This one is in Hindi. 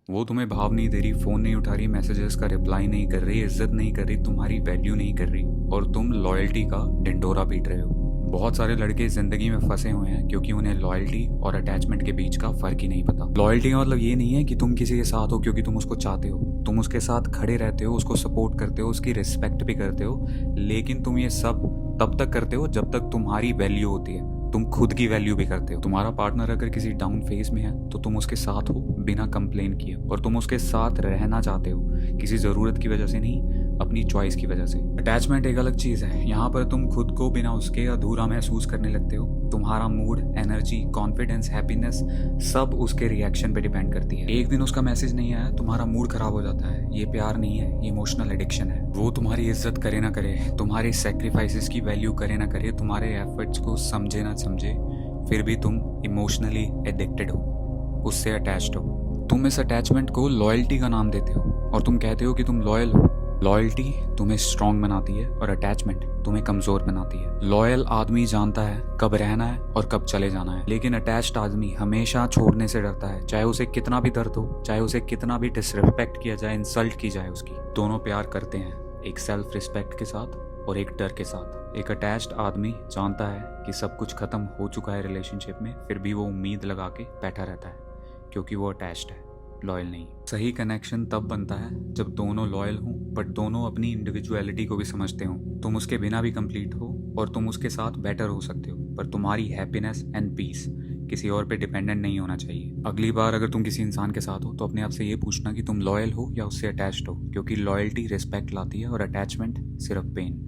वो तुम्हें भाव नहीं दे रही, फोन नहीं उठा रही, मैसेजेस का रिप्लाई नहीं कर रही, इज्जत नहीं कर रही, तुम्हारी वैल्यू नहीं कर रही, और तुम लॉयल्टी का ढिंढोरा पीट रहे हो। बहुत सारे लड़के जिंदगी में फंसे हुए हैं क्योंकि उन्हें लॉयल्टी और अटैचमेंट के बीच का फर्क ही नहीं पता। लॉयल्टी का मतलब ये नहीं है कि तुम किसी के साथ हो क्योंकि तुम उसको चाहते हो, तुम उसके साथ खड़े रहते हो, उसको सपोर्ट करते हो, उसकी रिस्पेक्ट भी करते हो, लेकिन तुम ये सब तब तक करते हो जब तक तुम्हारी वैल्यू होती है, तुम खुद की वैल्यू भी करते हो। तुम्हारा पार्टनर अगर किसी डाउन फेज में है तो तुम उसके साथ हो बिना कंप्लेन किए, और तुम उसके साथ रहना चाहते हो किसी ज़रूरत की वजह से नहीं, अपनी चॉइस की वजह से। अटैचमेंट एक अलग चीज़ है, यहाँ पर तुम खुद को बिना उसके अधूरा महसूस करने लगते हो। तुम्हारा मूड, एनर्जी, कॉन्फिडेंस, हैप्पीनेस सब उसके रिएक्शन पे डिपेंड करती है। एक दिन उसका मैसेज नहीं आया, तुम्हारा मूड खराब हो जाता है। ये प्यार नहीं है, ये इमोशनल एडिक्शन है। वो तुम्हारी इज्जत करे ना करे, तुम्हारे सेक्रीफाइसेस की वैल्यू करे ना करे, तुम्हारे एफर्ट्स को समझे ना समझे, फिर भी तुम इमोशनली एडिक्टेड हो, उससे अटैच्ड हो। तुम इस अटैचमेंट को लॉयल्टी का नाम देते हो और तुम कहते हो कि तुम लॉयल हो। लॉयल्टी तुम्हें स्ट्रांग बनाती है और अटैचमेंट तुम्हें कमजोर बनाती है। लॉयल आदमी जानता है कब रहना है और कब चले जाना है, लेकिन अटैच्ड आदमी हमेशा छोड़ने से डरता है, चाहे उसे कितना भी दर्द हो, चाहे उसे कितना भी डिसरिस्पेक्ट किया जाए, इंसल्ट की जाए उसकी। दोनों प्यार करते हैं, एक सेल्फ रिस्पेक्ट के साथ और एक डर के साथ। एक अटैच्ड आदमी जानता है कि सब कुछ खत्म हो चुका है रिलेशनशिप में, फिर भी वो उम्मीद लगा के बैठा रहता है क्योंकि वो अटैच्ड है, लॉयल नहीं। सही कनेक्शन तब बनता है जब दोनों लॉयल हों बट दोनों अपनी इंडिविजुअलिटी को भी समझते हों। तुम उसके बिना भी कंप्लीट हो और तुम उसके साथ बेटर हो सकते हो, पर तुम्हारी हैप्पीनेस एंड पीस किसी और पे डिपेंडेंट नहीं होना चाहिए। अगली बार अगर तुम किसी इंसान के साथ हो तो अपने आप से ये पूछना कि तुम लॉयल हो या उससे अटैच्ड हो, क्योंकि लॉयल्टी रिस्पेक्ट लाती है और अटैचमेंट सिर्फ पेन।